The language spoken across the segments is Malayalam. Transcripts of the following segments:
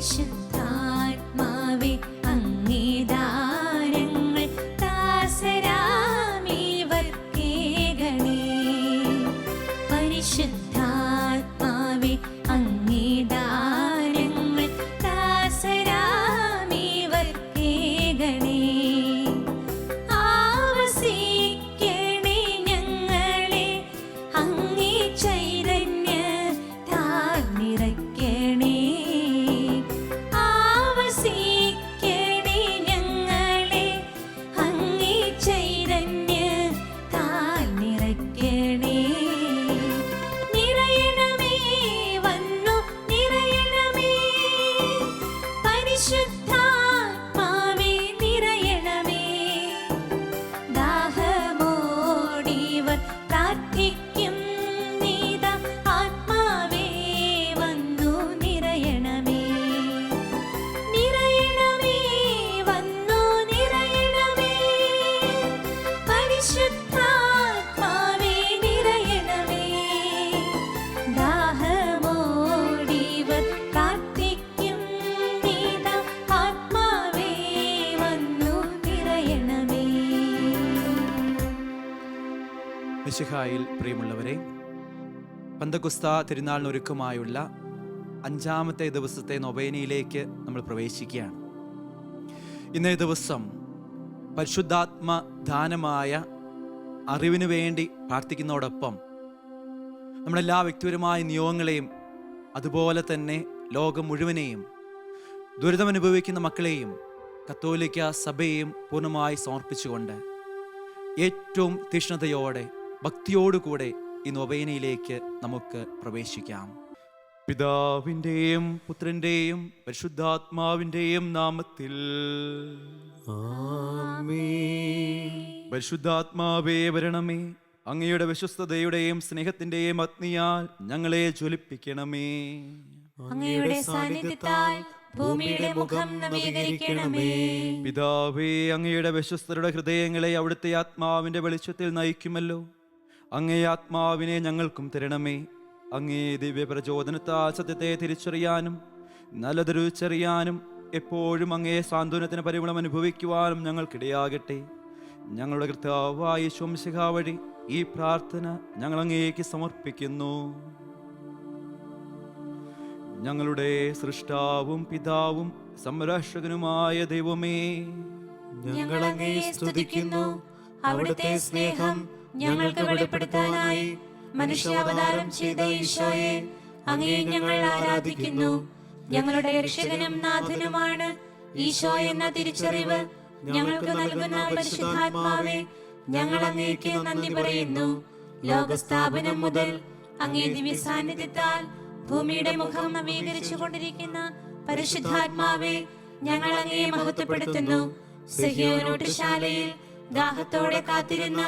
പരിശുദ്ധാത്മാവേ അങ്ങേ ദാനങ്ങൾ ദാസരാമിവർക്കേകണേ. പരിശുദ്ധാത്മാവേ അങ്ങേ ദാനങ്ങൾ ദാസരാമിവർക്കേകണേ. ആവസിക്കണേ ഞങ്ങളെ അങ്ങേ ചൈതന്യത്താൽ നിറയ്ക്കണേ. ആവസിക്കണേ ഞങ്ങളെ അങ്ങേ ചൈതന്യത്താൽ നിറയ്ക്കണേ. നിറയണമേ വന്നു നിറയണമേ പരിശുദ്ധാത്മാവേ നിറയണമേ. ദാഹമോടിവർ പ്രാർത്ഥിക്കും നീതാ ആത്മാവേ വന്നു നിറയണമേ. നിറയണമേ വന്നു നിറയണമേ പരിശുദ്ധാത്മാവേ നിറയണമേ. ദാഹമോടിവർ പ്രാർത്ഥിക്കും നീതാ ആത്മാവേ വന്നു നിറയണമേ. മിശിഹായിൽ പ്രിയമുള്ളവരെ, പന്തക്കുസ്ത തിരുനാളിനൊരുക്കമായുള്ള 5-ാമത്തെ ദിവസത്തെ നൊവേനയിലേക്ക് നമ്മൾ പ്രവേശിക്കുകയാണ്. ഇന്നേ ദിവസം പരിശുദ്ധാത്മ ദാനമായ അറിവിനു വേണ്ടി പ്രാർത്ഥിക്കുന്നതോടൊപ്പം നമ്മളെല്ലാ വ്യക്തിപരമായ നിയോഗങ്ങളെയും അതുപോലെ തന്നെ ലോകം മുഴുവനെയും ദുരിതമനുഭവിക്കുന്ന മക്കളെയും കത്തോലിക്ക സഭയെയും പൂർണ്ണമായി സമർപ്പിച്ചുകൊണ്ട് ഏറ്റവും തീക്ഷ്ണതയോടെ ഭക്തിയോടുകൂടെ ഈ നൊവേനയിലേക്ക് നമുക്ക് പ്രവേശിക്കാം. പിതാവിൻ്റെയും പുത്രൻ്റെയും പരിശുദ്ധാത്മാവിൻ്റെയും നാമത്തിൽ പരിശുദ്ധാത്മാവേ വരണമേ. അങ്ങയുടെ വിശ്വസ്തതയുടെയും സ്നേഹത്തിൻ്റെയും അഗ്നിയാൽ ഞങ്ങളെ ജ്വലിപ്പിക്കണമേ. അങ്ങയുടെ സാന്നിധ്യത്താൽ ഭൂമിയുടെ മുഖം നവീകരിക്കണമേ. പിതാവേ, അങ്ങയുടെ വിശ്വസ്തരുടെ ഹൃദയങ്ങളെ അവിടുത്തെ ആത്മാവിന്റെ വെളിച്ചത്തിൽ നയിക്കുമല്ലോ. അങ്ങേ ആത്മാവിനെ ഞങ്ങൾക്കും തരണമേ. അങ്ങേ ദിവ്യ പ്രചോദനത്താൽ സത്യത്തെ തിരിച്ചറിയാനും നല്ലത് രുചിച്ചറിയാനും എപ്പോഴും അങ്ങേ സാന്ത്വനത്തിന് പരിമളം അനുഭവിക്കുവാനും ഞങ്ങൾക്കിടയാകട്ടെ. ഞങ്ങളുടെ കർത്താവായ യേശു മിശിഹാ വഴി ഈ പ്രാർത്ഥന ഞങ്ങൾ അങ്ങേക്ക് സമർപ്പിക്കുന്നു. ഞങ്ങളുടെ സൃഷ്ടാവും പിതാവും സംരക്ഷകനുമായ ദൈവമേ, ഞങ്ങൾ അങ്ങയെ സ്തുതിക്കുന്നു. അവിടുത്തെ സ്നേഹം ഞങ്ങൾക്ക് വെളിപ്പെടുത്താനായി മനുഷ്യാവതാരം ചെയ്ത ഈശോയെ അങ്ങയെ ഞങ്ങൾ ആരാധിക്കുന്നു. ഞങ്ങളുടെ രക്ഷകനും നാഥനുമാണ് ഈശോ എന്ന തിരിച്ചറിവ് ഞങ്ങൾക്ക് നൽകുന്ന പരിശുദ്ധാത്മാവേ, ഞങ്ങൾ അങ്ങേക്ക് നന്ദി പറയുന്നു. ലോകസ്ഥാപനം മുതൽ അങ്ങേ ദിവ്യ സാന്നിധ്യത്താൽ ഭൂമിയുടെ മുഖം നവീകരിച്ചു കൊണ്ടിരിക്കുന്ന പരിശുദ്ധാത്മാവേ, ഞങ്ങൾ അങ്ങയെ മഹത്വപ്പെടുത്തുന്നു. സിഹിയോനോട്ടുശാലയിൽ ദാഹത്തോടെ കാത്തിരുന്ന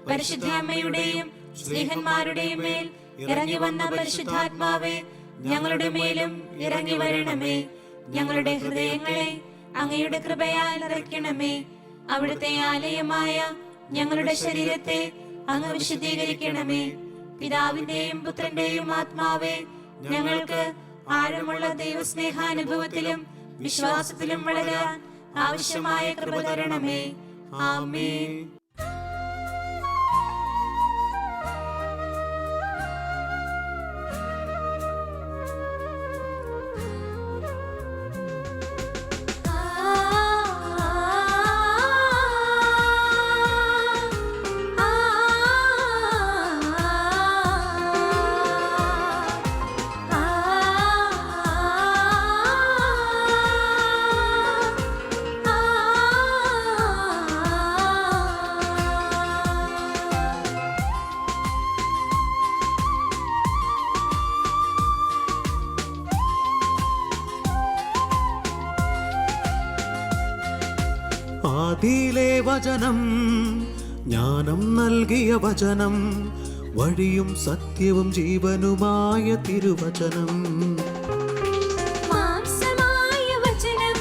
പരിശുദ്ധാമ്മയുടെയും സ്നേഹന്മാരുടെയും മേൽ ഇറങ്ങി വന്ന പരിശുദ്ധാത്മാവേ, ഞങ്ങളുടെ മേലും ഇറങ്ങി വരണമേ. ഞങ്ങളുടെ ഹൃദയങ്ങളെ അങ്ങയുടെ കൃപയാൽ നിറയ്ക്കണമേ. അവിടുത്തെ ആലയമായ ഞങ്ങളുടെ ശരീരത്തെ അങ്ങ് വിശുദ്ധീകരിക്കണമേ. പിതാവിന്റെയും പുത്രന്റെയും ആത്മാവേ, ഞങ്ങൾക്ക് ആഴമുള്ള ദൈവസ്നേഹാനുഭവത്തിലും വിശ്വാസത്തിലും വളരാൻ ആവശ്യമായ കൃപ തരണമേ. ആമേൻ. ആദിയിലെ വചനം, ജ്ഞാനം നൽകിയ വചനം, വഴിയും സത്യവും ജീവനുമായ തിരുവചനം. മാംസമായ വചനം,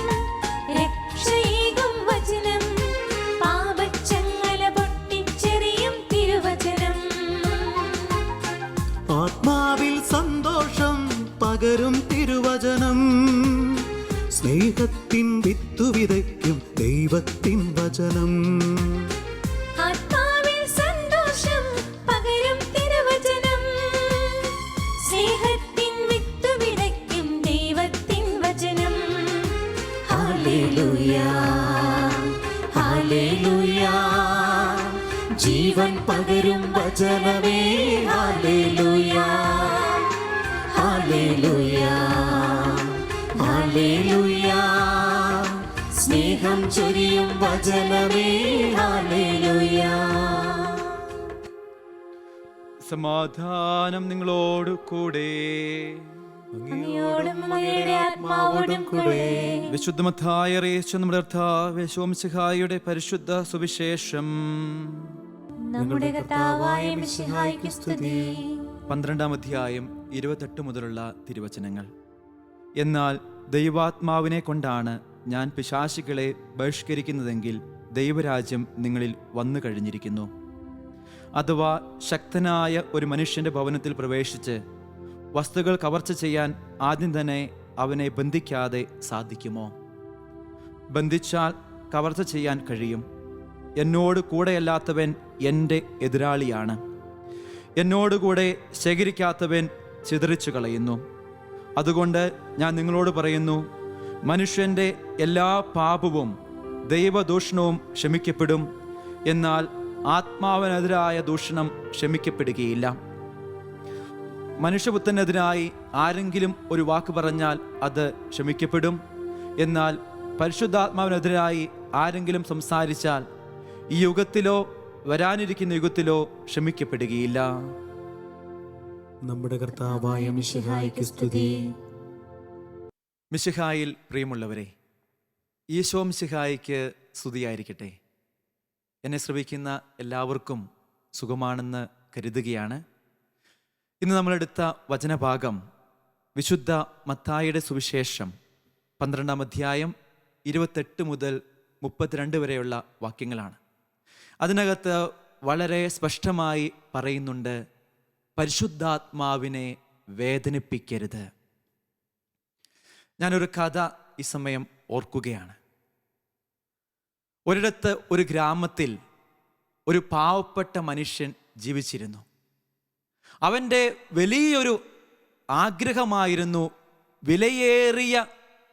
രക്ഷയേകും വചനം, പാപച്ചങ്ങല പൊട്ടിച്ചെറിയും തിരുവചനം. ആത്മാവിൽ സന്തോഷം പകരും തിരുവചനം, സ്നേഹത്തിൻ വിത്തു വിതയ്ക്കും ദൈവത്തിൻ വചനം. ആത്മാവിൽ സന്തോഷം പകരും തിരുവചനം. സ്നേഹത്തിൻ വിത്ത് വിതയ്ക്കും ദൈവത്തിൻ വചനം. ഹല്ലേലൂയ ഹല്ലേലൂയ, ജീവൻ പകരും വചനമേ. ഹല്ലേലൂയ ഹല്ലേലൂയ ഹല്ലേലൂയ, സ്നേഹം ചൊരിയും വചനമേ. ഹല്ലേലൂയ. സമാധാനം നിങ്ങളോട് കൂടെ. അങ്ങയോടും അങ്ങയുടെ ആത്മാവോടും കൂടെ. വിശുദ്ധ മത്തായി അറിയിച്ച നമ്മുടെ കർത്താവ് മിശിഹായുടെ പരിശുദ്ധ സുവിശേഷം. നമ്മുടെ കർത്താവായ മിശിഹായ്ക്ക് സ്തുതി. 12-ാം അധ്യായം 28 മുതലുള്ള തിരുവചനങ്ങൾ. എന്നാൽ ദൈവാത്മാവിനെ കൊണ്ടാണ് ഞാൻ പിശാചുക്കളെ ബഹിഷ്കരിക്കുന്നതെങ്കിൽ ദൈവരാജ്യം നിങ്ങളിൽ വന്നു കഴിഞ്ഞിരിക്കുന്നു. അഥവാ ശക്തനായ ഒരു മനുഷ്യന്റെ ഭവനത്തിൽ പ്രവേശിച്ച് വസ്തുക്കൾ കവർച്ച ചെയ്യാൻ ആദ്യം തന്നെ അവനെ ബന്ധിക്കാതെ സാധിക്കുമോ? ബന്ധിച്ചാൽ കവർച്ച ചെയ്യാൻ കഴിയും. എന്നോട് കൂടെയല്ലാത്തവൻ എൻ്റെ എതിരാളിയാണ്. എന്നോടുകൂടെ ശേഖരിക്കാത്തവൻ ചിതറിച്ചു കളയുന്നു. അതുകൊണ്ട് ഞാൻ നിങ്ങളോട് പറയുന്നു, മനുഷ്യൻ്റെ എല്ലാ പാപവും ദൈവദൂഷണവും ക്ഷമിക്കപ്പെടും, എന്നാൽ ആത്മാവിനെതിരായ ദൂഷണം ക്ഷമിക്കപ്പെടുകയില്ല. മനുഷ്യപുത്രനെതിരായി ആരെങ്കിലും ഒരു വാക്ക് പറഞ്ഞാൽ അത് ക്ഷമിക്കപ്പെടും, എന്നാൽ പരിശുദ്ധാത്മാവിനെതിരായി ആരെങ്കിലും സംസാരിച്ചാൽ ഈ യുഗത്തിലോ വരാനിരിക്കുന്ന യുഗത്തിലോ ക്ഷമിക്കപ്പെടുകയില്ല. നമ്മുടെ കർത്താവായ മിശിഹായ്ക്ക് സ്തുതി. മിശിഹായിൽ പ്രിയമുള്ളവരെ, ഈശോ മിശിഹായ്ക്ക് സ്തുതിയായിരിക്കട്ടെ. എന്നെ ശ്രവിക്കുന്ന എല്ലാവർക്കും സുഖമാണെന്ന് കരുതുകയാണ്. ഇന്ന് നമ്മളെടുത്ത വചനഭാഗം വിശുദ്ധ മത്തായിയുടെ സുവിശേഷം 12-ാം അധ്യായം 28 മുതൽ 32 വരെയുള്ള വാക്യങ്ങളാണ്. അതിനകത്ത് വളരെ സ്പഷ്ടമായി പറയുന്നുണ്ട്, പരിശുദ്ധാത്മാവിനെ വേദനിപ്പിക്കരുത്. ഞാനൊരു കഥ ഈ സമയം ഓർക്കുകയാണ്. ഒരിടത്ത് ഒരു ഗ്രാമത്തിൽ ഒരു പാവപ്പെട്ട മനുഷ്യൻ ജീവിച്ചിരുന്നു. അവൻ്റെ വലിയൊരു ആഗ്രഹമായിരുന്നു വിലയേറിയ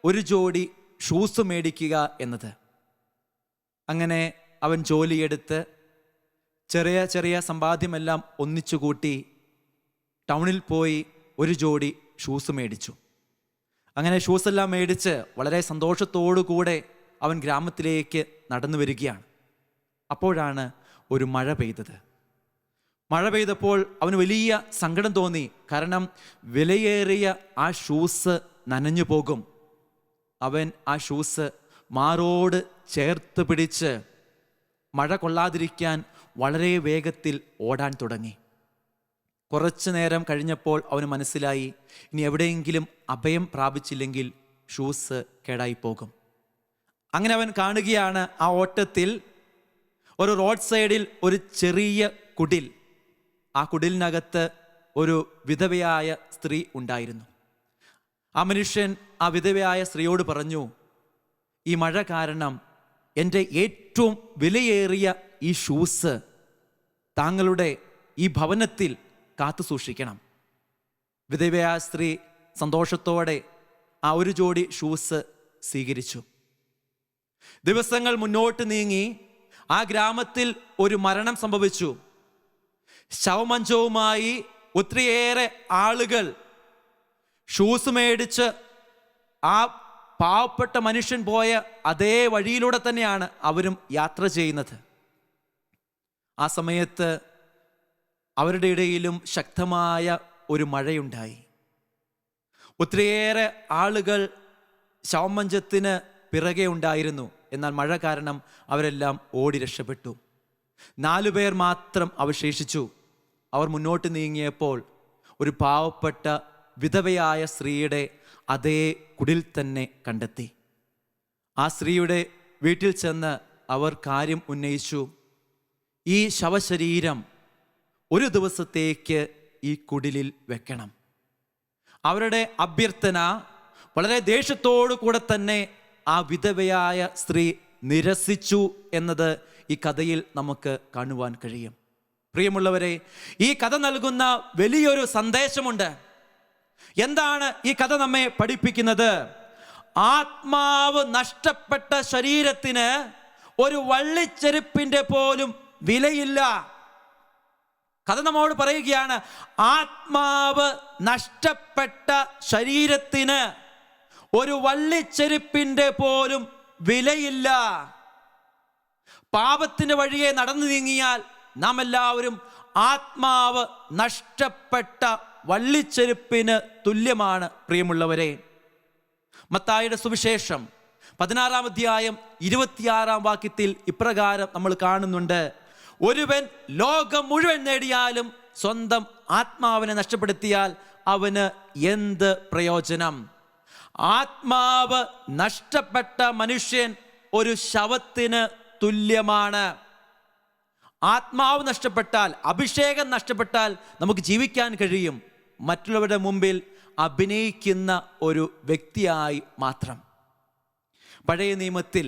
ഒരു ജോഡി ഷൂസ് മേടിക്കുക എന്നത്. അങ്ങനെ അവൻ ജോലിയെടുത്ത് ചെറിയ ചെറിയ സമ്പാദ്യമെല്ലാം ഒന്നിച്ചു കൂട്ടി ടൗണിൽ പോയി ഒരു ജോഡി ഷൂസ് മേടിച്ചു. അങ്ങനെ ഷൂസെല്ലാം മേടിച്ച് വളരെ സന്തോഷത്തോടു കൂടെ അവൻ ഗ്രാമത്തിലേക്ക് നടന്നു വരികയാണ്. അപ്പോഴാണ് ഒരു മഴ പെയ്തത്. മഴ പെയ്തപ്പോൾ അവന് വലിയ സങ്കടം തോന്നി. കാരണം വിലയേറിയ ആ ഷൂസ് നനഞ്ഞു പോകും. അവൻ ആ ഷൂസ് മാറോട് ചേർത്ത് പിടിച്ച് മഴ കൊള്ളാതിരിക്കാൻ വളരെ വേഗത്തിൽ ഓടാൻ തുടങ്ങി. കുറച്ചു നേരം കഴിഞ്ഞപ്പോൾ അവന് മനസ്സിലായി, ഇനി എവിടെയെങ്കിലും അഭയം പ്രാപിച്ചില്ലെങ്കിൽ ഷൂസ് കേടായി പോകും. അങ്ങനെ അവൻ കാണുകയാണ്, ആ ഓട്ടത്തിൽ ഒരു റോഡ് സൈഡിൽ ഒരു ചെറിയ കുടിൽ. ആ കുടിലിനകത്ത് ഒരു വിധവയായ സ്ത്രീ ഉണ്ടായിരുന്നു. ആ മനുഷ്യൻ ആ വിധവയായ സ്ത്രീയോട് പറഞ്ഞു, ഈ മഴ കാരണം എൻ്റെ ഏറ്റവും വിലയേറിയ ഈ ഷൂസ് താങ്കളുടെ ഈ ഭവനത്തിൽ കാത്തു സൂക്ഷിക്കണം. വിധവയായ സ്ത്രീ സന്തോഷത്തോടെ ആ ഒരു ജോഡി ഷൂസ് സ്വീകരിച്ചു. ദിവസങ്ങൾ മുന്നോട്ട് നീങ്ങി. ആ ഗ്രാമത്തിൽ ഒരു മരണം സംഭവിച്ചു. ശവമഞ്ചവുമായി ഒത്തിരിയേറെ ആളുകൾ ഷൂസ് മേടിച്ച് ആ പാവപ്പെട്ട മനുഷ്യൻ പോയ അതേ വഴിയിലൂടെ തന്നെയാണ് അവരും യാത്ര ചെയ്യുന്നത്. ആ സമയത്ത് അവരുടെ ഇടയിലും ശക്തമായ ഒരു മഴയുണ്ടായി. ഒത്തിരിയേറെ ആളുകൾ ശവമഞ്ചത്തിന് പിറകെ ഉണ്ടായിരുന്നു. എന്നാൽ മഴ കാരണം അവരെല്ലാം ഓടി രക്ഷപ്പെട്ടു. 4 പേർ മാത്രം അവശേഷിച്ചു. അവർ മുന്നോട്ട് നീങ്ങിയപ്പോൾ ഒരു പാവപ്പെട്ട വിധവയായ സ്ത്രീയുടെ അതേ കുടിൽ തന്നെ കണ്ടെത്തി. ആ സ്ത്രീയുടെ വീട്ടിൽ ചെന്ന് അവർ കാര്യം ഉന്നയിച്ചു. ഈ ശവശരീരം ഒരു ദിവസത്തേക്ക് ഈ കുടിലിൽ വെക്കണം. അവരുടെ അഭ്യർത്ഥന വളരെ ദേഷ്യത്തോടു കൂടെ തന്നെ ആ വിധവയായ സ്ത്രീ നിരസിച്ചു എന്നത് ഈ കഥയിൽ നമുക്ക് കാണുവാൻ കഴിയും. പ്രിയമുള്ളവരെ, ഈ കഥ നൽകുന്ന വലിയൊരു സന്ദേശമുണ്ട്. എന്താണ് ഈ കഥ നമ്മെ പഠിപ്പിക്കുന്നത്? ആത്മാവ് നഷ്ടപ്പെട്ട ശരീരത്തിന് ഒരു വള്ളിച്ചെരുപ്പിന്റെ പോലും വിലയില്ല. കഥ നമ്മോട് പറയുകയാണ്, ആത്മാവ് നഷ്ടപ്പെട്ട ശരീരത്തിന് ഒരു വള്ളിച്ചെരുപ്പിന്റെ പോലും വിലയില്ല. പാപത്തിന്റെ വഴിയെ നടന്നു നീങ്ങിയാൽ നാം എല്ലാവരും ആത്മാവ് നഷ്ടപ്പെട്ട വള്ളിച്ചെരുപ്പിന് തുല്യമാണ്. പ്രിയമുള്ളവരെ, മത്തായിയുടെ സുവിശേഷം 16-ാം അധ്യായം 26-ാം വാക്യത്തിൽ ഇപ്രകാരം നമ്മൾ കാണുന്നുണ്ട്: ഒരുവൻ ലോകം മുഴുവൻ നേടിയാലും സ്വന്തം ആത്മാവിനെ നഷ്ടപ്പെടുത്തിയാൽ അവന് എന്ത് പ്രയോജനം? ആത്മാവ് നഷ്ടപ്പെട്ട മനുഷ്യൻ ഒരു ശവത്തിന് തുല്യമാണ്. ആത്മാവ് നഷ്ടപ്പെട്ടാൽ, അഭിഷേകം നഷ്ടപ്പെട്ടാൽ നമുക്ക് ജീവിക്കാൻ കഴിയും മറ്റുള്ളവരുടെ മുമ്പിൽ അഭിനയിക്കുന്ന ഒരു വ്യക്തിയായി മാത്രം. പഴയ നിയമത്തിൽ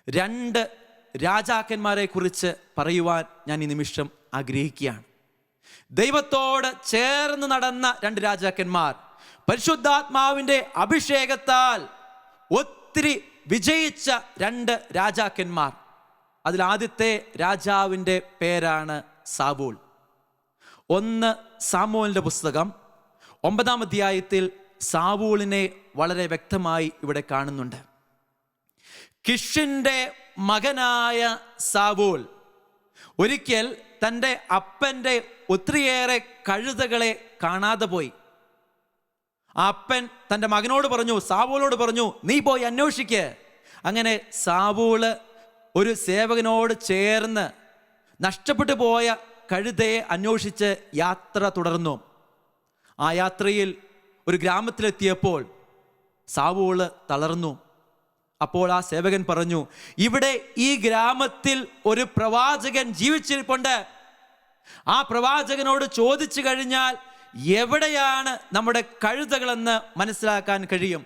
2 രാജാക്കന്മാരെ കുറിച്ച് പറയുവാൻ ഞാൻ ഈ നിമിഷം ആഗ്രഹിക്കുകയാണ്. ദൈവത്തോട് ചേർന്ന് നടന്ന 2 രാജാക്കന്മാർ, പരിശുദ്ധാത്മാവിൻ്റെ അഭിഷേകത്താൽ ഒത്തിരി വിജയിച്ച 2 രാജാക്കന്മാർ. അതിൽ ആദ്യത്തെ രാജാവിൻ്റെ പേരാണ് സാവൂൾ. 1 സാമുവേലിൻ്റെ പുസ്തകം 9-ാം അധ്യായത്തിൽ സാവൂളിനെ വളരെ വ്യക്തമായി ഇവിടെ കാണുന്നുണ്ട്. കിഷിന്റെ മകനായ സാവൂൾ ഒരിക്കൽ തൻ്റെ അപ്പൻ്റെ ഒത്തിരിയേറെ കഴുതകളെ കാണാതെ പോയി. ആ അപ്പൻ തൻ്റെ മകനോട് പറഞ്ഞു, സാവൂളോട് പറഞ്ഞു, നീ പോയി അന്വേഷിക്ക്. അങ്ങനെ സാവൂള് ഒരു സേവകനോട് ചേർന്ന് നഷ്ടപ്പെട്ടു പോയ കഴുതയെ അന്വേഷിച്ച് യാത്ര തുടർന്നു. ആ യാത്രയിൽ ഒരു ഗ്രാമത്തിലെത്തിയപ്പോൾ സാവൂള് തളർന്നു. അപ്പോൾ ആ സേവകൻ പറഞ്ഞു, ഇവിടെ ഈ ഗ്രാമത്തിൽ ഒരു പ്രവാചകൻ ജീവിച്ചിരിപ്പുണ്ട്. ആ പ്രവാചകനോട് ചോദിച്ചു കഴിഞ്ഞാൽ എവിടെയാണ് നമ്മുടെ കഴുതകളെന്ന് മനസ്സിലാക്കാൻ കഴിയും.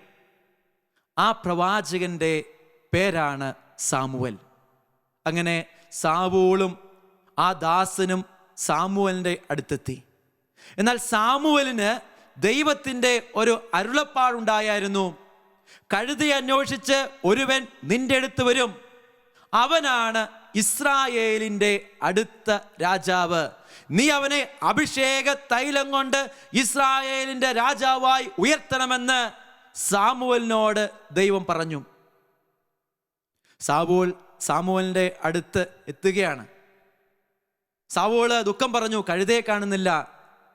ആ പ്രവാചകന്റെ പേരാണ് സാമുവൽ. അങ്ങനെ സാവൂളും ആ ദാസനും സാമുവലിൻ്റെ അടുത്തെത്തി. എന്നാൽ സാമുവലിന് ദൈവത്തിൻ്റെ ഒരു അരുളപ്പാടുണ്ടായിരുന്നു. കഴുതയെ അന്വേഷിച്ച് ഒരുവൻ നിന്റെ അടുത്ത് വരും, അവനാണ് ഇസ്രായേലിൻ്റെ അടുത്ത രാജാവ്. നീ അവനെ അഭിഷേക തൈലം കൊണ്ട് ഇസ്രായേലിൻ്റെ രാജാവായി ഉയർത്തണമെന്ന് സാമുവലിനോട് ദൈവം പറഞ്ഞു. സാമുവലിൻ്റെ അടുത്ത് എത്തുകയാണ്. സാവൂള് ദുഃഖം പറഞ്ഞു, കഴുതയെ കാണുന്നില്ല.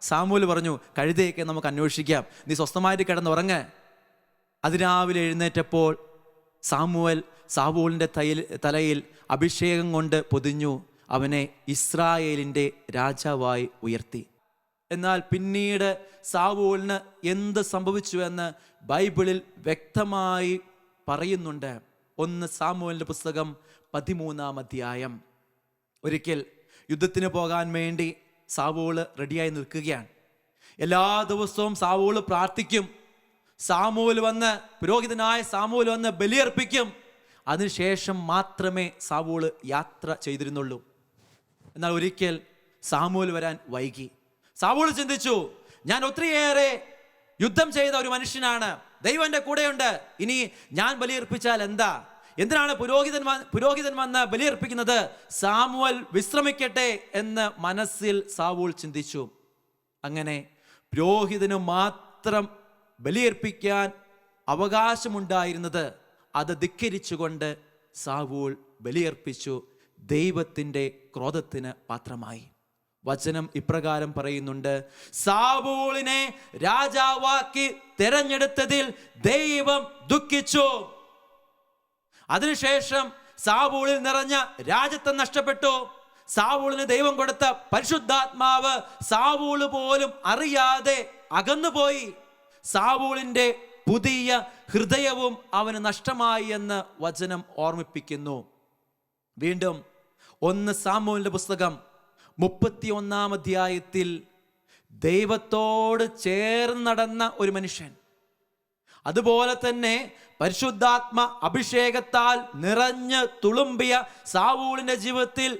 സാമുവൽ പറഞ്ഞു, കഴുതയൊക്കെ നമുക്ക് അന്വേഷിക്കാം, നീ സ്വസ്ഥമായിട്ട് കിടന്നുറങ്ങ്. അതിരാവിലെ എഴുന്നേറ്റപ്പോൾ സാവൂളിൻ്റെ തലയിൽ അഭിഷേകം കൊണ്ട് പൊതിഞ്ഞു അവനെ ഇസ്രായേലിൻ്റെ രാജാവായി ഉയർത്തി. എന്നാൽ പിന്നീട് സാവൂളിന് എന്ത് സംഭവിച്ചുവെന്ന് ബൈബിളിൽ വ്യക്തമായി പറയുന്നുണ്ട്. 1 സാമുവേലിൻ്റെ പുസ്തകം 13-ാം അധ്യായം. ഒരിക്കൽ യുദ്ധത്തിന് പോകാൻ വേണ്ടി സാവൂള് റെഡിയായി നിൽക്കുകയാണ്. എല്ലാ ദിവസവും സാവൂള് പ്രാർത്ഥിക്കും. പുരോഹിതനായ സാമുവൽ വന്ന് ബലിയർപ്പിക്കും. അതിനുശേഷം മാത്രമേ സാവൂള് യാത്ര ചെയ്തിരുന്നുള്ളൂ. എന്നാൽ ഒരിക്കൽ സാമുവൽ വരാൻ വൈകി. സാവൂള് ചിന്തിച്ചു, ഞാൻ ഒത്തിരിയേറെ യുദ്ധം ചെയ്ത ഒരു മനുഷ്യനാണ്, ദൈവം എൻ്റെ കൂടെയുണ്ട്, ഇനി ഞാൻ ബലിയർപ്പിച്ചാൽ എന്താ? എന്തിനാണ് പുരോഹിതൻ വന്ന് ബലിയർപ്പിക്കുന്നത്? സാമുവൽ വിശ്രമിക്കട്ടെ എന്ന് മനസ്സിൽ സാവൂൾ ചിന്തിച്ചു. അങ്ങനെ പുരോഹിതന് മാത്രം ബലിയർപ്പിക്കാൻ അവകാശമുണ്ടായിരുന്നത് അത് ധിക്കരിച്ചുകൊണ്ട് സാവൂൾ ബലിയർപ്പിച്ചു. ദൈവത്തിൻ്റെ ക്രോധത്തിന് പാത്രമായി. വചനം ഇപ്രകാരം പറയുന്നുണ്ട്, സാവൂളിനെ രാജാവാക്കി തെരഞ്ഞെടുത്തതിൽ ദൈവം ദുഃഖിച്ചു. അതിനുശേഷം സാവൂളിൽ നിറഞ്ഞ രാജത്വം നഷ്ടപ്പെട്ടു. സാവൂളിന് ദൈവം കൊടുത്ത പരിശുദ്ധാത്മാവ് സാവൂള് പോലും അറിയാതെ അകന്നുപോയി. സാവൂളിൻ്റെ പുതിയ ഹൃദയവും അവന് നഷ്ടമായി എന്ന് വചനം ഓർമ്മിപ്പിക്കുന്നു. വീണ്ടും 1 സാമുവേലിന്റെ പുസ്തകം 31-ാം അധ്യായത്തിൽ ദൈവത്തോട് ചേർന്ന് നടന്ന ഒരു മനുഷ്യൻ, അതുപോലെ തന്നെ പരിശുദ്ധാത്മ അഭിഷേകത്താൽ നിറഞ്ഞ് തുളുമ്പിയ സാവൂളിന്റെ ജീവിതത്തിൽ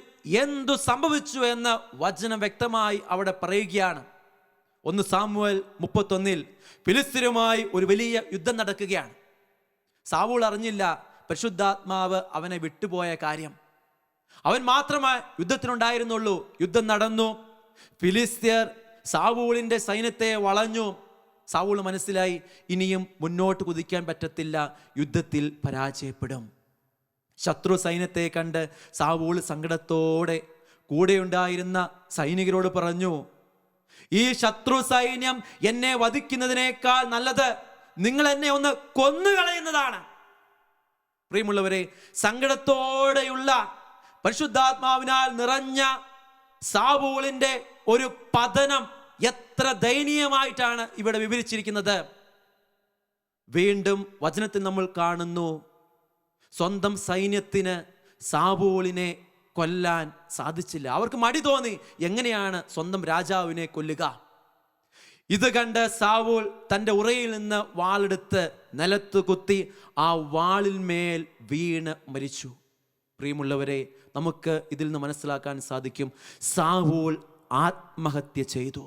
എന്തു സംഭവിച്ചു എന്ന് വചനം വ്യക്തമായി അവിടെ പറയുകയാണ്. 1 സാമുവേൽ 31 ഫിലിസ്ത്യരുമായി ഒരു വലിയ യുദ്ധം നടക്കുകയാണ്. സാവൂൾ അറിഞ്ഞില്ല പരിശുദ്ധാത്മാവ് അവനെ വിട്ടുപോയ കാര്യം. അവൻ മാത്രമേ യുദ്ധത്തിനുണ്ടായിരുന്നുള്ളൂ. യുദ്ധം നടന്നു. ഫിലിസ്ത്യർ സാവൂളിന്റെ സൈന്യത്തെ വളഞ്ഞു. സാവൂൾ മനസ്സിലായി, ഇനിയും മുന്നോട്ട് കുതിക്കാൻ പറ്റത്തില്ല, യുദ്ധത്തിൽ പരാജയപ്പെടും. ശത്രു സൈന്യത്തെ കണ്ട് സാവൂൾ സങ്കടത്തോടെ കൂടെയുണ്ടായിരുന്ന സൈനികരോട് പറഞ്ഞു, ഈ ശത്രു സൈന്യം എന്നെ വധിക്കുന്നതിനേക്കാൾ നല്ലത് നിങ്ങൾ എന്നെ ഒന്ന് കൊന്നുകളയുന്നതാണ്. പ്രിയമുള്ളവരെ, സങ്കടത്തോടെയുള്ള പരിശുദ്ധാത്മാവിനാൽ നിറഞ്ഞ സാവൂളിന്റെ ഒരു പതനം എത്ര ദയനീയമായിട്ടാണ് ഇവിടെ വിവരിച്ചിരിക്കുന്നത്. വീണ്ടും വചനത്തിൽ നമ്മൾ കാണുന്നു, സ്വന്തം സൈന്യത്തിന് സാവൂളിനെ കൊല്ലാൻ സാധിച്ചില്ല. അവർക്ക് മടി തോന്നി, എങ്ങനെയാണ് സ്വന്തം രാജാവിനെ കൊല്ലുക? ഇത് കണ്ട് സാവൂൾ തൻ്റെ ഉറയിൽ നിന്ന് വാളെടുത്ത് നിലത്ത് കുത്തി ആ വാളിന്മേൽ വീണ് മരിച്ചു. പ്രിയമുള്ളവരെ, നമുക്ക് ഇതിൽ നിന്ന് മനസ്സിലാക്കാൻ സാധിക്കും, സാവൂൾ ആത്മഹത്യ ചെയ്തു.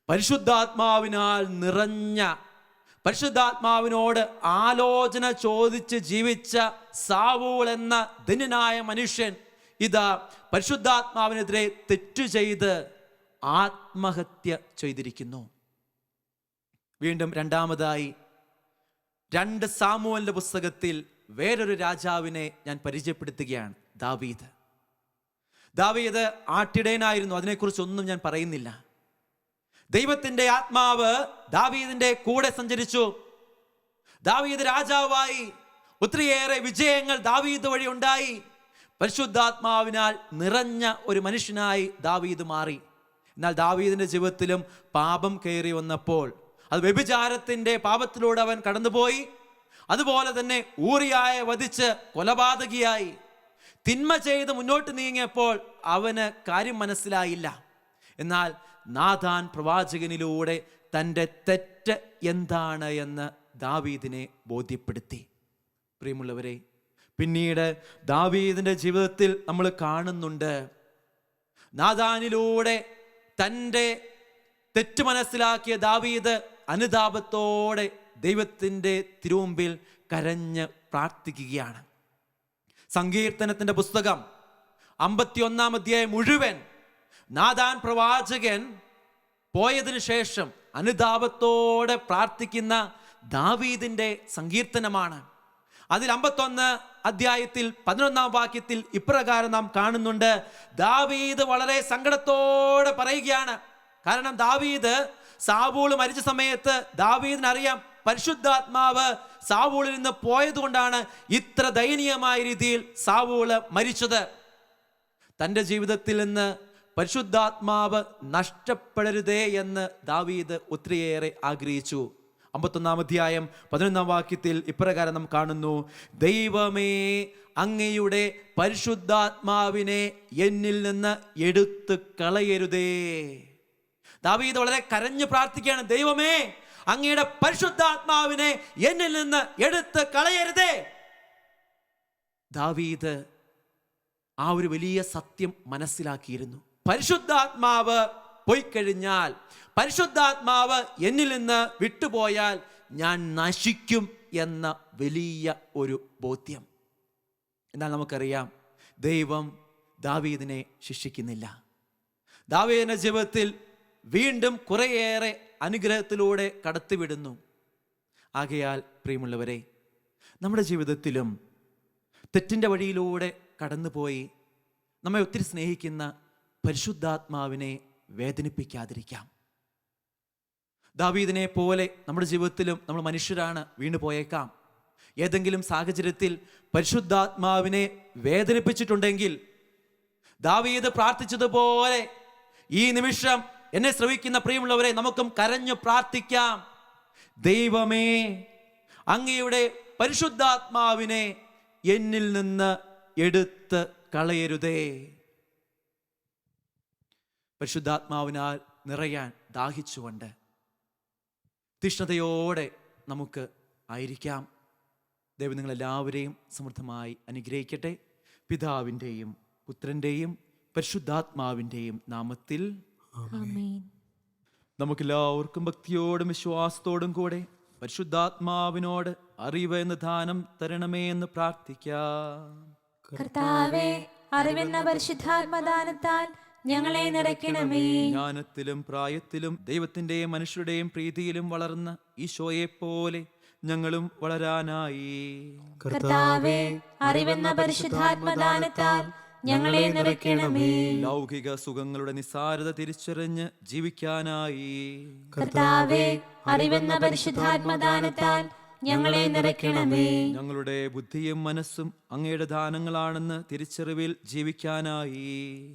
പരിശുദ്ധാത്മാവിനാൽ നിറഞ്ഞ, പരിശുദ്ധാത്മാവിനോട് ആലോചന ചോദിച്ച് ജീവിച്ച സാവൂൾ എന്ന ധന്യനായ മനുഷ്യൻ ഇതാ പരിശുദ്ധാത്മാവിനെതിരെ തെറ്റു ചെയ്ത് ആത്മഹത്യ ചെയ്തിരിക്കുന്നു. വീണ്ടും രണ്ടാമതായി 2 സാമുവേലിന്റെ പുസ്തകത്തിൽ വേറൊരു രാജാവിനെ ഞാൻ പരിചയപ്പെടുത്തുകയാണ്, ദാവീദ്. ദാവീദ് ആട്ടിടയനായിരുന്നു, അതിനെക്കുറിച്ചൊന്നും ഞാൻ പറയുന്നില്ല. ദൈവത്തിന്റെ ആത്മാവ് ദാവീദിന്റെ കൂടെ സഞ്ചരിച്ചു. ദാവീദ് രാജാവായി. ഒത്തിരിയേറെ വിജയങ്ങൾ ദാവീദ് വഴി ഉണ്ടായി. പരിശുദ്ധാത്മാവിനാൽ നിറഞ്ഞ ഒരു മനുഷ്യനായി ദാവീദ് മാറി. എന്നാൽ ദാവീദിന്റെ ജീവിതത്തിലും പാപം കയറി വന്നപ്പോൾ, അത് വ്യഭിചാരത്തിന്റെ പാപത്തിലൂടെ അവൻ കടന്നുപോയി. അതുപോലെ തന്നെ ഊറിയായെ വധിച്ച് കൊലപാതകിയായി. തിന്മ ചെയ്ത് മുന്നോട്ട് നീങ്ങിയപ്പോൾ അവന് കാര്യം മനസ്സിലായില്ല. എന്നാൽ നാഥാൻ പ്രവാചകനിലൂടെ തൻ്റെ തെറ്റ് എന്താണ് എന്ന് ദാവീദിനെ ബോധ്യപ്പെടുത്തി. പ്രിയമുള്ളവരെ, പിന്നീട് ദാവീദിന്റെ ജീവിതത്തിൽ നമ്മൾ കാണുന്നുണ്ട്, നാഥാനിലൂടെ തൻ്റെ തെറ്റ് മനസ്സിലാക്കിയ ദാവീദ് അനുതാപത്തോടെ ദൈവത്തിൻ്റെ തിരുമുമ്പിൽ കരഞ്ഞ് പ്രാർത്ഥിക്കുകയാണ്. സങ്കീർത്തനത്തിന്റെ പുസ്തകം 51 അധ്യായം മുഴുവൻ നാഥാൻ പ്രവാചകൻ പോയതിനു ശേഷം അനുതാപത്തോടെ പ്രാർത്ഥിക്കുന്ന ദാവീദിന്റെ സങ്കീർത്തനമാണ്. അതിൽ 51 അധ്യായത്തിൽ 11 വാക്യത്തിൽ ഇപ്രകാരം നാം കാണുന്നുണ്ട്, ദാവീദ് വളരെ സങ്കടത്തോടെ പറയുകയാണ്. കാരണം ദാവീദ് സാവൂൾ മരിച്ച സമയത്ത് ദാവീദിനറിയാം പരിശുദ്ധാത്മാവ് സാവൂളിൽ നിന്ന് പോയതുകൊണ്ടാണ് ഇത്ര ദയനീയമായ രീതിയിൽ സാവൂള് മരിച്ചത്. തൻ്റെ ജീവിതത്തിൽ നിന്ന് പരിശുദ്ധാത്മാവ് നഷ്ടപ്പെടരുതേ എന്ന് ദാവീദ് ഒത്തിരിയേറെ ആഗ്രഹിച്ചു. 51 അധ്യായം 11 വാക്യത്തിൽ ഇപ്രകാരം നാം കാണുന്നു, ദൈവമേ അങ്ങയുടെ പരിശുദ്ധാത്മാവിനെ എന്നിൽ നിന്ന് എടുത്തു കളയരുതേ. ദാവീദ് വളരെ കരഞ്ഞു പ്രാർത്ഥിക്കുകയാണ്, ദൈവമേ അങ്ങയുടെ പരിശുദ്ധാത്മാവിനെ എന്നിൽ നിന്ന് എടുത്ത് കളയരുതേ. ദാവീദ് ആ ഒരു വലിയ സത്യം മനസ്സിലാക്കിയിരുന്നു. പരിശുദ്ധാത്മാവ് പോയിക്കഴിഞ്ഞാൽ, പരിശുദ്ധാത്മാവ് എന്നിൽ നിന്ന് വിട്ടുപോയാൽ ഞാൻ നശിക്കും എന്ന വലിയ ഒരു ബോധ്യം. എന്നാൽ നമുക്കറിയാം, ദൈവം ദാവീദിനെ ശിക്ഷിക്കുന്നില്ല. ദാവീദിന്റെ ജീവിതത്തിൽ വീണ്ടും കുറേയേറെ അനുഗ്രഹത്തിലൂടെ കടത്തിവിടുന്നു. ആകയാൽ പ്രിയമുള്ളവരെ, നമ്മുടെ ജീവിതത്തിലും തെറ്റിൻ്റെ വഴിയിലൂടെ കടന്നുപോയി നമ്മെ ഒത്തിരി സ്നേഹിക്കുന്ന പരിശുദ്ധാത്മാവിനെ വേദനിപ്പിക്കാതിരിക്കാം. ദാവീദിനെ പോലെ നമ്മുടെ ജീവിതത്തിലും നമ്മൾ മനുഷ്യരാണ്, വീണു പോയേക്കാം. ഏതെങ്കിലും സാഹചര്യത്തിൽ പരിശുദ്ധാത്മാവിനെ വേദനിപ്പിച്ചിട്ടുണ്ടെങ്കിൽ ദാവീദ് പ്രാർത്ഥിച്ചതുപോലെ ഈ നിമിഷം എന്നെ ശ്രവിക്കുന്ന പ്രിയമുള്ളവരെ, നമുക്കും കരഞ്ഞു പ്രാർത്ഥിക്കാം, ദൈവമേ അങ്ങയുടെ പരിശുദ്ധാത്മാവിനെ എന്നിൽ നിന്ന് എടുത്ത് കളയരുതേ. പരിശുദ്ധാത്മാവിനാൽ നിറയാൻ ദാഹിച്ചുകൊണ്ട് തീഷ്ണതയോടെ നമുക്ക് ആയിരിക്കാം. ദൈവം നിങ്ങളെല്ലാവരെയും സമൃദ്ധമായി അനുഗ്രഹിക്കട്ടെ. പിതാവിൻ്റെയും പുത്രൻ്റെയും പരിശുദ്ധാത്മാവിൻ്റെയും നാമത്തിൽ ആമേൻ. നമുക്കെല്ലാവർക്കും ഭക്തിയോടും വിശ്വാസത്തോടും കൂടെ പരിശുദ്ധാത്മാവിനോട് അറിവ് എന്ന ദാനം തരണമേ എന്ന് പ്രാർത്ഥിക്കാം. കർത്താവേ, അറിവെന്ന പരിശുദ്ധാത്മദാനത്താൽ ഞങ്ങളെ നിറയ്ക്കണമേ. ജ്ഞാനത്തിലും പ്രായത്തിലും ദൈവത്തിൻ്റെയും മനുഷ്യരുടെയും പ്രീതിയിലും വളർന്ന ഈശോയെ പോലെ ഞങ്ങളും വളരാനായി കർത്താവേ, അറിവെന്ന പരിശുദ്ധാത്മദാനത്താൽ ഞങ്ങളെ നിറയ്ക്കണമേ. ലൗകിക സുഖങ്ങളുടെ നിസ്സാരത തിരിച്ചറിഞ്ഞ് ജീവിക്കാനായി കർത്താവേ, അറിവെന്ന പരിശുദ്ധാത്മദാനത്താൽ ഞങ്ങളെ നിറയ്ക്കണമേ. ഞങ്ങളുടെ ബുദ്ധിയും മനസ്സും അങ്ങയുടെ ദാനങ്ങളാണെന്ന് തിരിച്ചറിവിൽ ജീവിക്കാനായി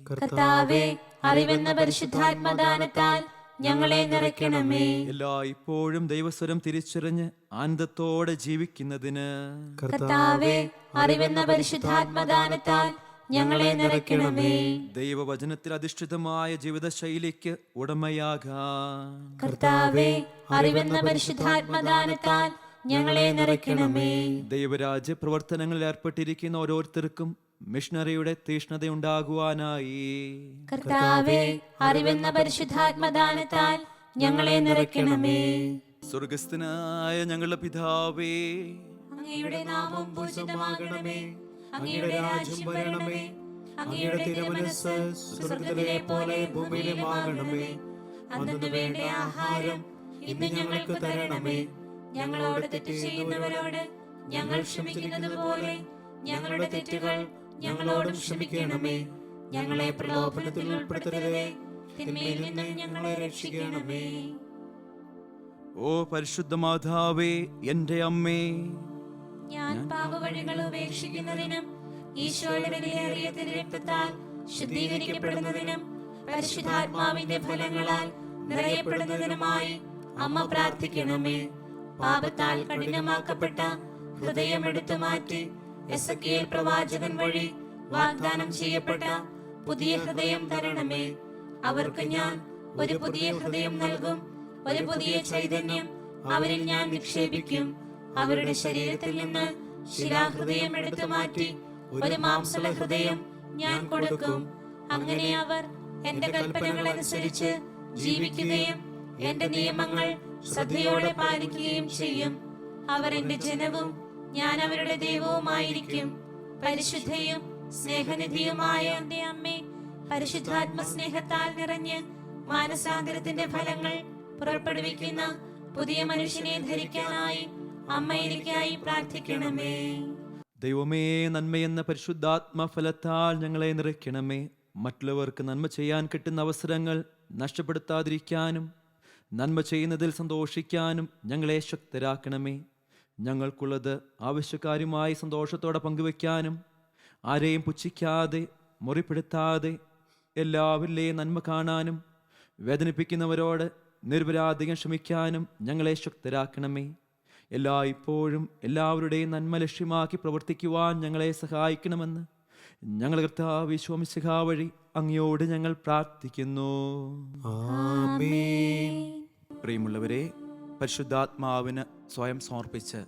കർത്താവേ, അറിവെന്ന പരിശുദ്ധാത്മദാനത്താൽ ഞങ്ങളെ നിറയ്ക്കണമേ. ഇപ്പോഴും ദൈവസ്വരം തിരിച്ചറിഞ്ഞ് ആനന്ദത്തോടെ ജീവിക്കുന്നതിന് കർത്താവേ, അറിവെന്ന പരിശുദ്ധാത്മദാനത്താൽ ഞങ്ങളെ നിറയ്ക്കണമേ. ദൈവവചനത്തിൽ അധിഷ്ഠിതമായ ജീവിതശൈലിക്ക് ഉടമയാകാൻ കർത്താവേ, അറിവെന്ന പരിശുദ്ധാത്മദാനത്താൽ ഞങ്ങളെ നിറയ്ക്കണമേ. ദൈവരാജ്യ പ്രവർത്തനങ്ങളിൽ ഏർപ്പെട്ടിരിക്കുന്ന ഓരോരുത്തർക്കും മിഷണറിയുടെ തീഷ്ണതയുണ്ടാകുവാനായി കർത്താവേ, അറിവെന്ന പരിശുദ്ധാത്മദാനത്താൽ ഞങ്ങളെ നിറയ്ക്കണമേ. സ്വർഗസ്ഥനായ ഞങ്ങളുടെ പിതാവേ, അങ്ങയുടെ നാമം പൂജിതമാകണമേ. അങ്ങയുടെ രാജ്യം വരണമേ. അങ്ങയുടെ തിരുമനസ്സ് സ്വർഗ്ഗത്തിലെ പോലെ ഭൂമിയിലുമാകണമേ. അന്നു വേണ്ട ആഹാരം ഇന്ന് ഞങ്ങൾക്ക് തരണമേ. ഞങ്ങളോട് തെറ്റ് ചെയ്യുന്നവരോട് ഞങ്ങൾ ക്ഷമിക്കുന്നത് പോലെ ഞങ്ങളുടെ തെറ്റുകൾ ഞങ്ങളോടും ക്ഷമിക്കണമേ. ഞങ്ങളെ പ്രലോഭനത്തിൽ ഉൾപ്പെടുത്തരുതേ, തിന്മയിൽ നിന്ന് ഞങ്ങളെ രക്ഷിക്കണമേ. ഓ പരിശുദ്ധ മാതാവേ, എൻ്റെ അമ്മേ, ഞാൻ പാപവഴികൾ ഉപേക്ഷിക്കുന്നതിനും ഈശോയുടെ വിലയേറിയ തിരുരക്തത്താൽ ശുദ്ധീകരിക്കപ്പെടുന്നതിനും പരിശുദ്ധാത്മാവിന്റെ ഫലങ്ങളാൽ നിറയപ്പെടുന്നതിനുമായി അമ്മ പ്രാർത്ഥിക്കണമേ. പാപത്താൽ കഠിനമാക്കപ്പെട്ട ഹൃദയം എടുത്തു മാറ്റി എസെക്കിയേൽ പ്രവാചകൻ വഴി വാഗ്ദാനം ചെയ്യപ്പെട്ട പുതിയ ഹൃദയം തരണമേ. അവർക്ക് ഞാൻ ഒരു പുതിയ ഹൃദയം നൽകും. ഒരു പുതിയ ചൈതന്യം അവരിൽ ഞാൻ നിക്ഷേപിക്കും. അവരുടെ ശരീരത്തിൽ നിന്ന് ശിലാഹൃദയം എടുത്തു മാറ്റി ഒരു മാംസള ഹൃദയം ഞാൻ കൊടുക്കും. അങ്ങനെ അവർ എന്റെ കൽപ്പനകൾ അനുസരിച്ച് ജീവിക്കുകയും എന്റെ നിയമങ്ങൾ ശ്രദ്ധയോടെ പാലിക്കുകയും ചെയ്യും. അവർ എന്റെ ജനവും ഞാൻ അവരുടെ ദൈവവുമായിരിക്കും. പരിശുദ്ധയും സ്നേഹനിധിയുമായ എന്റെ അമ്മേ, പരിശുദ്ധാത്മ സ്നേഹത്താൽ നിറഞ്ഞ് മാനസാന്തരത്തിന്റെ ഫലങ്ങൾ പുറപ്പെടുവിക്കുന്ന പുതിയ മനുഷ്യനെ ധരിക്കാനായി അമ്മ എനിക്കായി പ്രാർത്ഥിക്കണമേ. ദൈവമേ, നന്മയെന്ന പരിശുദ്ധാത്മ ഫലത്താൽ ഞങ്ങളെ നിറയ്ക്കണമേ. മറ്റുള്ളവർക്ക് നന്മ ചെയ്യാൻ കിട്ടുന്ന അവസരങ്ങൾ നഷ്ടപ്പെടുത്താതിരിക്കാനും നന്മ ചെയ്യുന്നതിൽ സന്തോഷിക്കാനും ഞങ്ങളെ ശക്തരാക്കണമേ. ഞങ്ങൾക്കുള്ളത് ആവശ്യക്കാരുമായി സന്തോഷത്തോടെ പങ്കുവയ്ക്കാനും ആരെയും പുച്ഛിക്കാതെ മുറിപ്പെടുത്താതെ എല്ലാവരിലെയും നന്മ കാണാനും വേദനിപ്പിക്കുന്നവരോട് നിരപരാധികം ക്ഷമിക്കാനും ഞങ്ങളെ ശക്തരാക്കണമേ. ഇപ്പോഴും എല്ലാവരുടെയും നന്മ ലക്ഷ്യമാക്കി പ്രവർത്തിക്കുവാൻ ഞങ്ങളെ സഹായിക്കണമെന്ന് ഞങ്ങൾ കർത്താവ് യേശു മിശിഹാ വഴി അങ്ങയോട് ഞങ്ങൾ പ്രാർത്ഥിക്കുന്നു. ആമേൻ. പ്രിയമുള്ളവരെ, പരിശുദ്ധാത്മാവിന് സ്വയം സമർപ്പിച്ച്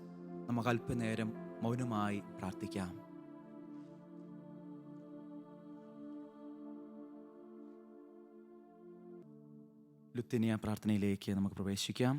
നമുക്ക് അല്പനേരം മൗനമായി പ്രാർത്ഥിക്കാം. ലുത്തിനിയ പ്രാർത്ഥനയിലേക്ക് നമുക്ക് പ്രവേശിക്കാം.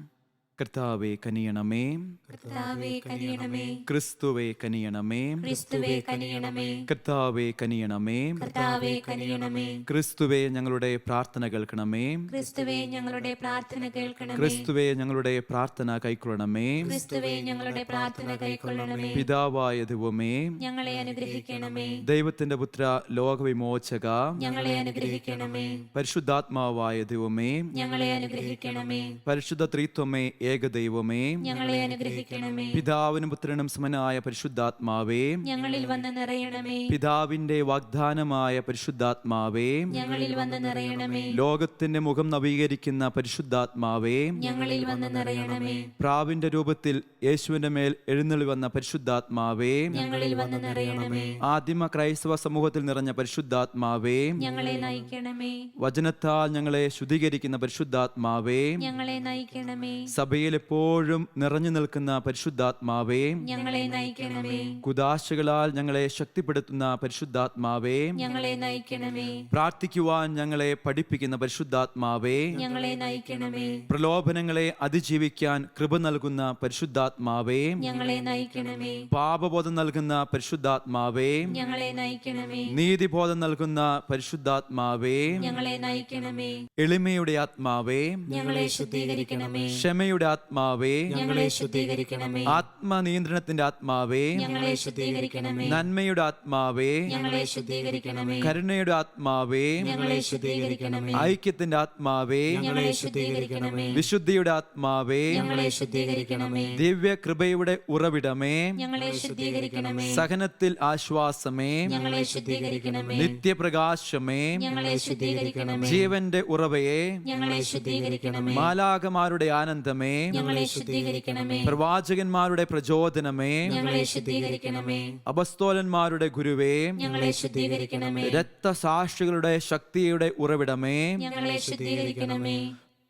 കർത്താവേ കനിയണമേ, കർത്താവേ കനിയണമേ, ക്രിസ്തുവേ കനിയണമേ, ക്രിസ്തുവേ കനിയണമേ, കർത്താവേ കനിയണമേ, കർത്താവേ കനിയണമേ, ക്രിസ്തുവേ ഞങ്ങളുടെ പ്രാർത്ഥന കേൾക്കണമേ, ക്രിസ്തുവേ ഞങ്ങളുടെ പ്രാർത്ഥന കേൾക്കണമേ, ക്രിസ്തുവേ ഞങ്ങളുടെ പ്രാർത്ഥന കൈക്കൊള്ളണമേ, ക്രിസ്തുവേ ഞങ്ങളുടെ പ്രാർത്ഥന കൈക്കൊള്ളണമേ. പിതാവായ ദൈവമേ, ഞങ്ങളെ അനുഗ്രഹിക്കണമേ. ദൈവത്തിന്റെ പുത്ര ലോകവിമോചക, ഞങ്ങളെ അനുഗ്രഹിക്കണമേ. പരിശുദ്ധാത്മാവായ ദൈവമേ, ഞങ്ങളെ അനുഗ്രഹിക്കണമേ. പരിശുദ്ധ ത്രിത്വമേ ഏകദൈവമേ, ഞങ്ങളെ അനുഗ്രഹിക്കണമേ. പിതാവിനും പുത്രനും സമനായ പരിശുദ്ധാത്മാവേ, ഞങ്ങളിൽ വന്ന് നിറയണമേ. പിതാവിന്റെ വാഗ്ദാനമായ പരിശുദ്ധാത്മാവേ, ഞങ്ങളിൽ വന്ന് നിറയണമേ. ലോകത്തിന്റെ മുഖം നവീകരിക്കുന്ന പരിശുദ്ധാത്മാവേ, ഞങ്ങളിൽ വന്ന് നിറയണമേ. പ്രാവിന്റെ രൂപത്തിൽ യേശുവിന്റെ മേൽ എഴുന്നള്ളി വന്ന പരിശുദ്ധാത്മാവേ, ഞങ്ങളിൽ വന്ന് നിറയണമേ. ആദിമ ക്രൈസ്തവ സമൂഹത്തിൽ നിറഞ്ഞ പരിശുദ്ധാത്മാവേ, ഞങ്ങളെ നയിക്കണമേ. വചനത്താൽ ഞങ്ങളെ ശുദ്ധീകരിക്കുന്ന പരിശുദ്ധാത്മാവേ, ഞങ്ങളെ നയിക്കണമേ. സഭയെ കൃപയിൽ എപ്പോഴും നിറഞ്ഞു നിൽക്കുന്ന പരിശുദ്ധാത്മാവേ, ഞങ്ങളെ നയിക്കണമേ. കുദാശകളാൽ ഞങ്ങളെ ശക്തിപ്പെടുത്തുന്ന പരിശുദ്ധാത്മാവേ, ഞങ്ങളെ നയിക്കണമേ. പ്രാർത്ഥിക്കുവാൻ ഞങ്ങളെ പഠിപ്പിക്കുന്ന പരിശുദ്ധാത്മാവേ, ഞങ്ങളെ നയിക്കണമേ. പ്രലോഭനങ്ങളെ അതിജീവിക്കാൻ കൃപ നൽകുന്ന പരിശുദ്ധാത്മാവേ, ഞങ്ങളെ നയിക്കണമേ. പാപബോധം നൽകുന്ന പരിശുദ്ധാത്മാവേ, ഞങ്ങളെ നയിക്കണമേ. നീതിബോധം നൽകുന്ന പരിശുദ്ധാത്മാവേ, ഞങ്ങളെ നയിക്കണമേ. എളിമയുടെ ആത്മാവേ, ഞങ്ങളെ ശുദ്ധീകരിക്കണമേ. ക്ഷമയുടെ ആത്മാവേ, ഞങ്ങളെ ശുദ്ധീകരിക്കണമേ. ആത്മനിയന്ത്രണത്തിന്റെ ആത്മാവേ, ഞങ്ങളെ ശുദ്ധീകരിക്കണമേ. നന്മയുടെ ആത്മാവേ, ഞങ്ങളെ ശുദ്ധീകരിക്കണമേ. കരുണയുടെ ആത്മാവേ, ഞങ്ങളെ ശുദ്ധീകരിക്കണമേ. ഐക്യത്തിന്റെ ആത്മാവേ, ഞങ്ങളെ ശുദ്ധീകരിക്കണമേ. വിശുദ്ധിയുടെ ആത്മാവേ, ഞങ്ങളെ ശുദ്ധീകരിക്കണമേ. ദിവ്യ കൃപയുടെ ഉറവിടമേ, ഞങ്ങളെ ശുദ്ധീകരിക്കണമേ. സഹനത്തിൽ ആശ്വാസമേ, ഞങ്ങളെ ശുദ്ധീകരിക്കണമേ. നിത്യപ്രകാശമേ, ഞങ്ങളെ ശുദ്ധീകരിക്കണമേ. ജീവന്റെ ഉറവയെ, ഞങ്ങളെ ശുദ്ധീകരിക്കണമേ. മാലാഖമാരുടെ ആനന്ദമേ, ഞങ്ങളെ ശുദ്ധീകരിക്കണമേ. പ്രവാചകന്മാരുടെ പ്രചോദനമേ, ഞങ്ങളെ ശുദ്ധീകരിക്കണമേ. അപസ്തോലന്മാരുടെ ഗുരുവേ, ഞങ്ങളെ ശുദ്ധീകരിക്കണമേ. രക്തസാക്ഷികളുടെ ശക്തിയുടെ ഉറവിടമേ, ഞങ്ങളെ ശുദ്ധീകരിക്കണമേ.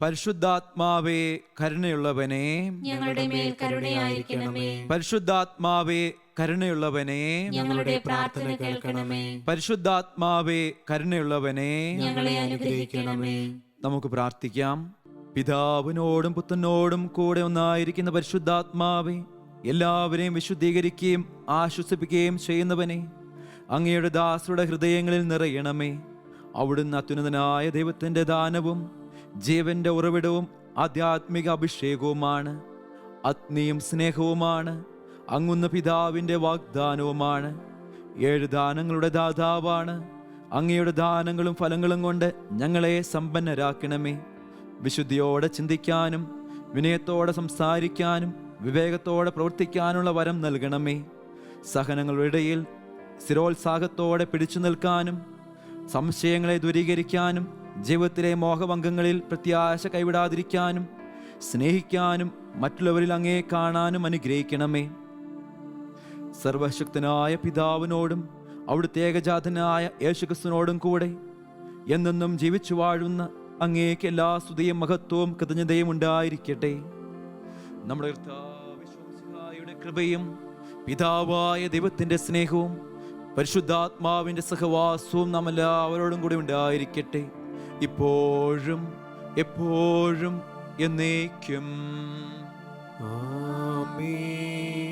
പരിശുദ്ധാത്മാവേ കരുണയുള്ളവനെ, ഞങ്ങളുടെ മേൽ കരുണയായിരിക്കണമേ. പരിശുദ്ധാത്മാവേ കരുണയുള്ളവനെ, ഞങ്ങളുടെ പ്രാർത്ഥന കേൾക്കണമേ. പരിശുദ്ധാത്മാവേ കരുണയുള്ളവനെ. ഞങ്ങളെ അനുഗ്രഹിക്കണമേ. നമുക്ക് പ്രാർത്ഥിക്കാം. പിതാവിനോടും പുത്രനോടും കൂടെ ഒന്നായിരിക്കുന്ന പരിശുദ്ധാത്മാവേ, എല്ലാവരെയും വിശുദ്ധീകരിക്കുകയും ആശ്വസിപ്പിക്കുകയും ചെയ്യുന്നവനെ, അങ്ങയുടെ ദാസരുടെ ഹൃദയങ്ങളിൽ നിറയണമേ. അവിടുന്ന് അത്യുന്നതനായ ദൈവത്തിൻ്റെ ദാനവും ജീവന്റെ ഉറവിടവും ആധ്യാത്മിക അഭിഷേകവുമാണ്. അഗ്നിയും സ്നേഹവുമാണ്. അങ്ങുന്ന പിതാവിൻ്റെ വാഗ്ദാനവുമാണ്. 7 ദാനങ്ങളുടെ ദാതാവാണ്. അങ്ങയുടെ ദാനങ്ങളും ഫലങ്ങളും കൊണ്ട് ഞങ്ങളെ സമ്പന്നരാക്കണമേ. വിശുദ്ധിയോടെ ചിന്തിക്കാനും വിനയത്തോടെ സംസാരിക്കാനും വിവേകത്തോടെ പ്രവർത്തിക്കാനുള്ള വരം നൽകണമേ. സഹനങ്ങളുടെ ഇടയിൽ സ്ഥിരോത്സാഹത്തോടെ പിടിച്ചു നിൽക്കാനും സംശയങ്ങളെ ദൂരീകരിക്കാനും ജീവിതത്തിലെ മോഹഭംഗങ്ങളിൽ പ്രത്യാശ കൈവിടാതിരിക്കാനും സ്നേഹിക്കാനും മറ്റുള്ളവരിൽ അങ്ങേ കാണാനും അനുഗ്രഹിക്കണമേ. സർവശക്തനായ പിതാവിനോടും അവിടുത്തെ ഏകജാതനായ യേശുക്രിസ്തുവിനോടും കൂടെ എന്നെന്നും ജീവിച്ചു വാഴുന്ന അങ്ങേക്ക് എല്ലാ സ്തുതിയും മഹത്വവും കൃതജ്ഞതയും ഉണ്ടായിരിക്കട്ടെ. നമ്മുടെ കർത്താവിന്റെ കൃപയും പിതാവായ ദൈവത്തിന്റെ സ്നേഹവും പരിശുദ്ധാത്മാവിന്റെ സഹവാസവും നാം എല്ലാവരോടും കൂടി ഉണ്ടായിരിക്കട്ടെ, ഇപ്പോഴും എപ്പോഴും എന്നേക്കും. ആമേൻ.